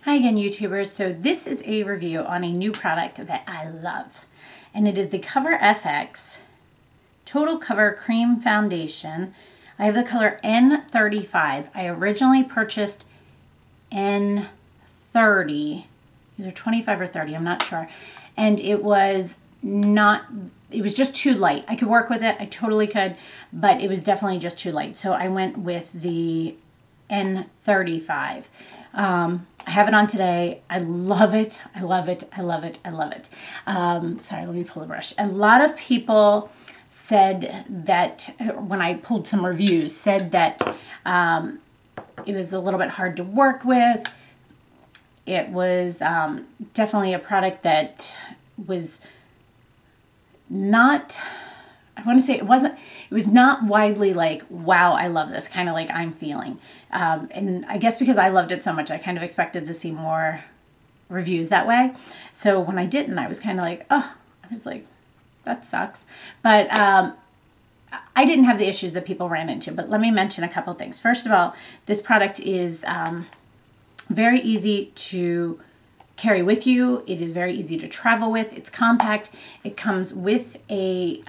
Hi again, YouTubers. So this is a review on a new product that I love, and it is the Cover FX Total Cover Cream Foundation. I have the color N35. I originally purchased N30, either 25 or 30, I'm not sure, and it was just too light. I could work with it, I totally could, but it was definitely just too light. So I went with the N35. I have it on today. I love it. I love it. I love it. I love it. Sorry, let me pull the brush. A lot of people said that, when I pulled some reviews, said that it was a little bit hard to work with. It was definitely a product that was not, I want to say it was not widely like, wow, I love this, kind of like I'm feeling. And I guess because I loved it so much, I kind of expected to see more reviews that way. So when I didn't, I was kind of like, oh, I was like, that sucks. But I didn't have the issues that people ran into. But let me mention a couple things. First of all, this product is very easy to carry with you. It is very easy to travel with. It's compact. It comes with a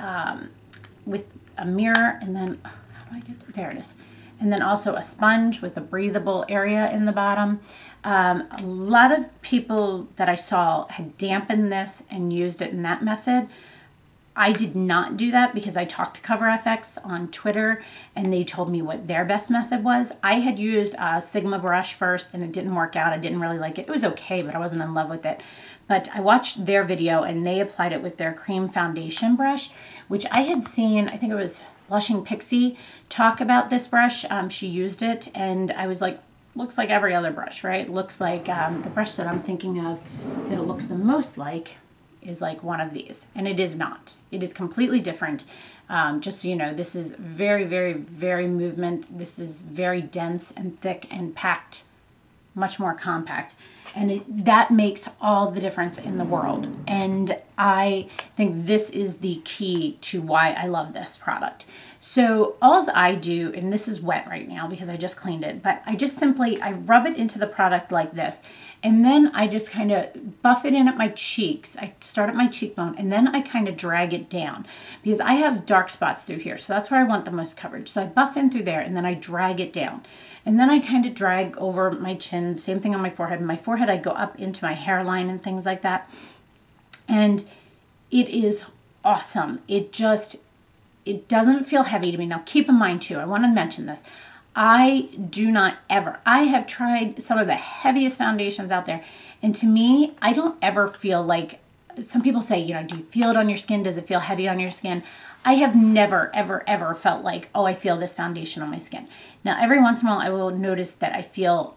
mirror, and then how do I get there? It is. And then also a sponge with a breathable area in the bottom. A lot of people that I saw had dampened this and used it in that method. I did not do that because I talked to Cover FX on Twitter and they told me what their best method was. I had used a Sigma brush first and it didn't work out. I didn't really like it. It was okay, but I wasn't in love with it. But I watched their video and they applied it with their cream foundation brush, which I had seen, I think it was Blushing Pixie, talk about this brush. She used it and I was like, looks like every other brush, right? Looks like the brush that I'm thinking of that it looks the most like is like one of these, and it is not. It is completely different. Just so you know, this is very, very, very movement. This is very dense and thick and packed, much more compact, and that makes all the difference in the world. And I think this is the key to why I love this product. So all I do, and this is wet right now because I just cleaned it, but I just simply, I rub it into the product like this, and then I just kind of buff it in at my cheeks. I start at my cheekbone, and then I kind of drag it down because I have dark spots through here, so that's where I want the most coverage. So I buff in through there, and then I drag it down. And then I kind of drag over my chin, same thing on my forehead. In my forehead, I go up into my hairline and things like that. And it is awesome. It doesn't feel heavy to me. Now, keep in mind, too, I want to mention this. I do not ever, I have tried some of the heaviest foundations out there, and to me, I don't ever feel like, some people say, you know, do you feel it on your skin? Does it feel heavy on your skin? I have never, ever, ever felt like, oh, I feel this foundation on my skin. Now, every once in a while, I will notice that I feel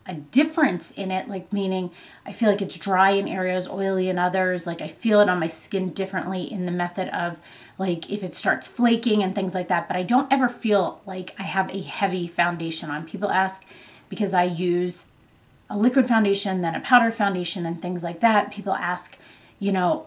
a difference in it, like meaning I feel like it's dry in areas, oily in others. Like I feel it on my skin differently in the method of like if it starts flaking and things like that. But I don't ever feel like I have a heavy foundation on. People ask because I use a liquid foundation, then a powder foundation and things like that. People ask, you know,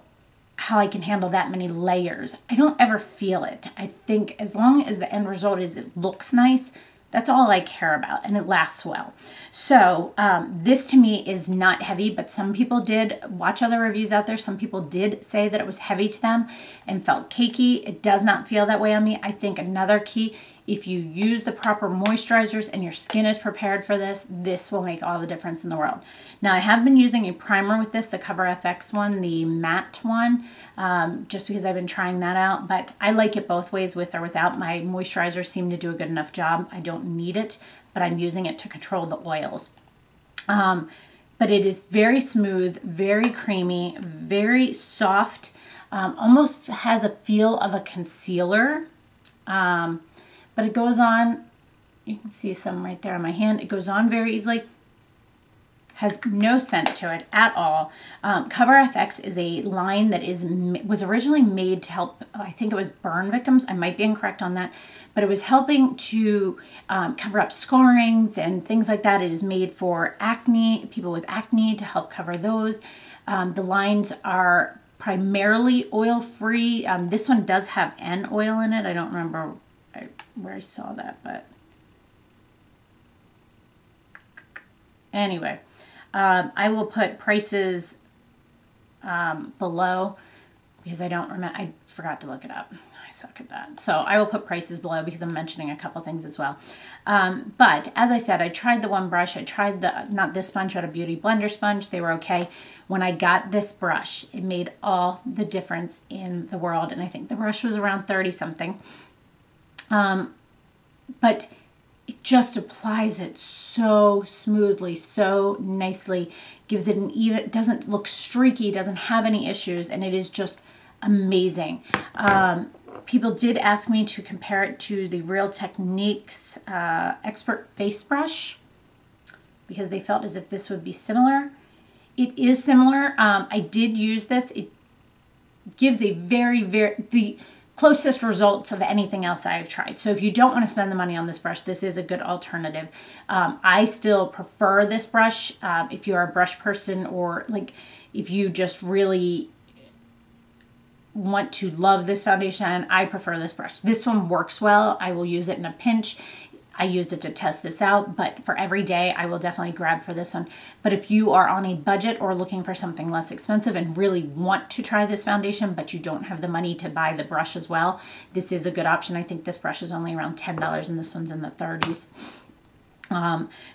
how I can handle that many layers. I don't ever feel it. I think as long as the end result is it looks nice, that's all I care about, and it lasts well. So this to me is not heavy, but some people did watch other reviews out there. Some people did say that it was heavy to them and felt cakey. It does not feel that way on me. I think another key, if you use the proper moisturizers and your skin is prepared for this, this will make all the difference in the world. Now, I have been using a primer with this, the Cover FX one, the matte one, just because I've been trying that out. But I like it both ways, with or without. My moisturizers seem to do a good enough job. I don't need it, but I'm using it to control the oils. But it is very smooth, very creamy, very soft, almost has a feel of a concealer. But it goes on, you can see some right there on my hand. It goes on very easily, has no scent to it at all. Cover FX is a line that was originally made to help, I think it was burn victims. I might be incorrect on that, but it was helping to cover up scarrings and things like that. It is made for acne, people with acne, to help cover those. The lines are primarily oil-free. This one does have an oil in it. I don't remember where I saw that, but Anyway, I will put prices below because I don't remember. I forgot to look it up. I suck at that. So I will put prices below because I'm mentioning a couple things as well. But as I said, I tried the one brush. I tried not this sponge, but a Beauty Blender sponge. They were okay. When I got this brush, it made all the difference in the world. And I think the brush was around 30 something. But it just applies it so smoothly, so nicely, gives it an even, doesn't look streaky, doesn't have any issues, and it is just amazing. People did ask me to compare it to the Real Techniques Expert Face Brush because they felt as if this would be similar. It is similar. I did use this. It gives a the closest results of anything else I've tried. So if you don't want to spend the money on this brush, this is a good alternative. I still prefer this brush if you're a brush person, or like if you just really want to love this foundation. I prefer this brush. This one works well. I will use it in a pinch. I used it to test this out, but for every day, I will definitely grab for this one. But if you are on a budget or looking for something less expensive and really want to try this foundation, but you don't have the money to buy the brush as well, this is a good option. I think this brush is only around $10 and this one's in the 30s.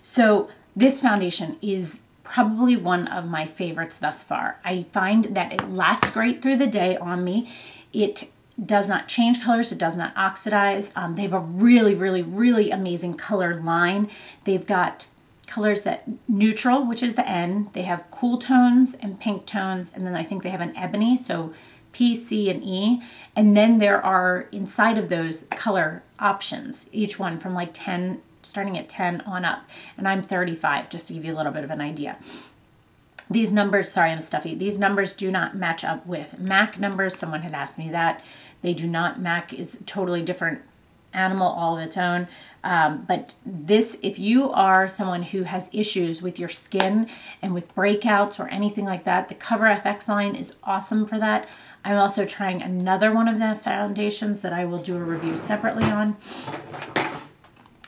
So this foundation is probably one of my favorites thus far. I find that it lasts great through the day on me. It does not change colors. It does not oxidize. They have a really, really, really amazing colored line. They've got colors that neutral, which is the N. They have cool tones and pink tones. And then I think they have an ebony. So P, C, and E. And then there are inside of those color options, each one from like 10, starting at 10 on up. And I'm 35, just to give you a little bit of an idea. These numbers, sorry, I'm stuffy. These numbers do not match up with MAC numbers. Someone had asked me that. They do not. MAC is a totally different animal all of its own. But this, if you are someone who has issues with your skin and with breakouts or anything like that, the Cover FX line is awesome for that. I'm also trying another one of the foundations that I will do a review separately on.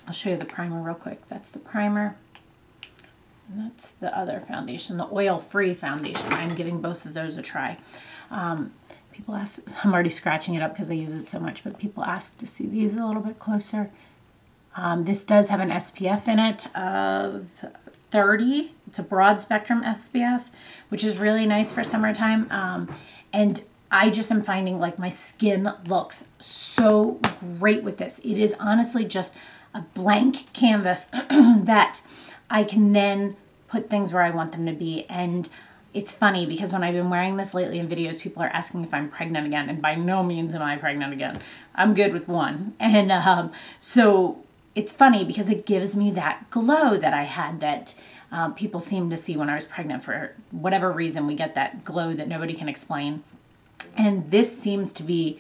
I'll show you the primer real quick. That's the primer. And that's the other foundation, the oil-free foundation. I'm giving both of those a try. People ask, I'm already scratching it up because I use it so much, but people ask to see these a little bit closer. This does have an SPF in it of 30. It's a broad spectrum SPF, which is really nice for summertime. And I just am finding like my skin looks so great with this. It is honestly just a blank canvas that I can then put things where I want them to be. And it's funny because when I've been wearing this lately in videos, people are asking if I'm pregnant again. And by no means am I pregnant again. I'm good with one. And so it's funny because it gives me that glow that I had that people seem to see when I was pregnant. For whatever reason, we get that glow that nobody can explain. And this seems to be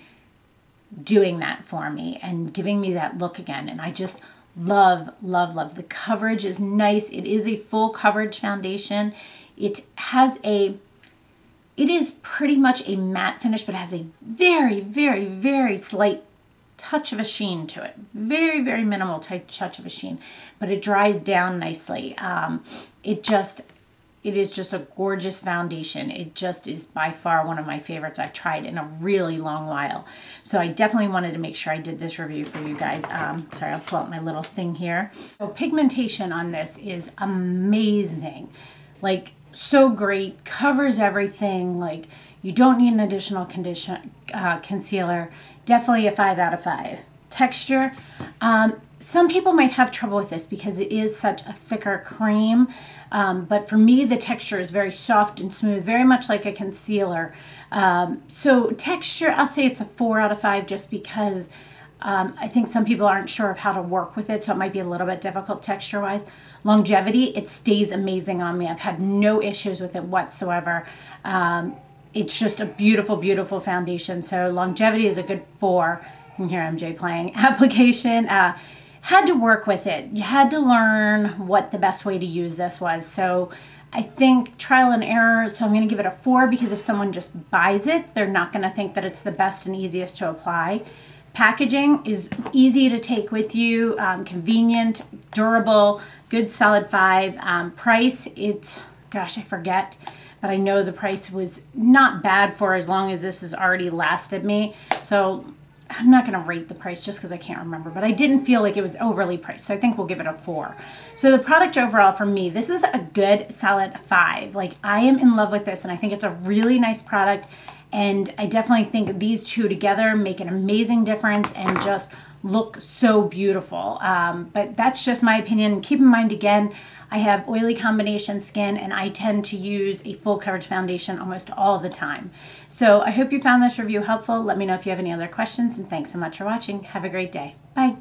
doing that for me and giving me that look again. And I just love, love, love. The coverage is nice. It is a full coverage foundation. It has it is pretty much a matte finish, but it has a very, very, very slight touch of a sheen to it. Very, very minimal touch of a sheen, but it dries down nicely. It is just a gorgeous foundation. It just is by far one of my favorites I've tried in a really long while. So I definitely wanted to make sure I did this review for you guys. Sorry, I'll pull out my little thing here. So pigmentation on this is amazing. Like, so great, covers everything. Like, you don't need an additional concealer. Definitely a 5 out of 5. Texture, some people might have trouble with this because it is such a thicker cream. But for me, the texture is very soft and smooth, very much like a concealer. So texture, I'll say it's a 4 out of 5 just because I think some people aren't sure of how to work with it, so it might be a little bit difficult texture-wise. Longevity, it stays amazing on me. I've had no issues with it whatsoever. It's just a beautiful, beautiful foundation. So longevity is a good 4. You can hear MJ playing. Application, had to work with it. You had to learn what the best way to use this was. So I think trial and error, so I'm going to give it a 4 because if someone just buys it, they're not going to think that it's the best and easiest to apply. Packaging is easy to take with you, convenient, durable, good solid 5. Price, gosh, I forget, but I know the price was not bad for as long as this has already lasted me. So I'm not going to rate the price just because I can't remember, but I didn't feel like it was overly priced, so I think we'll give it a 4. So the product overall for me, this is a good solid 5. Like, I am in love with this, and I think it's a really nice product, and I definitely think these two together make an amazing difference and just look so beautiful. But that's just my opinion. Keep in mind, again, I have oily combination skin, and I tend to use a full coverage foundation almost all the time. So I hope you found this review helpful. Let me know if you have any other questions, and thanks so much for watching. Have a great day. Bye.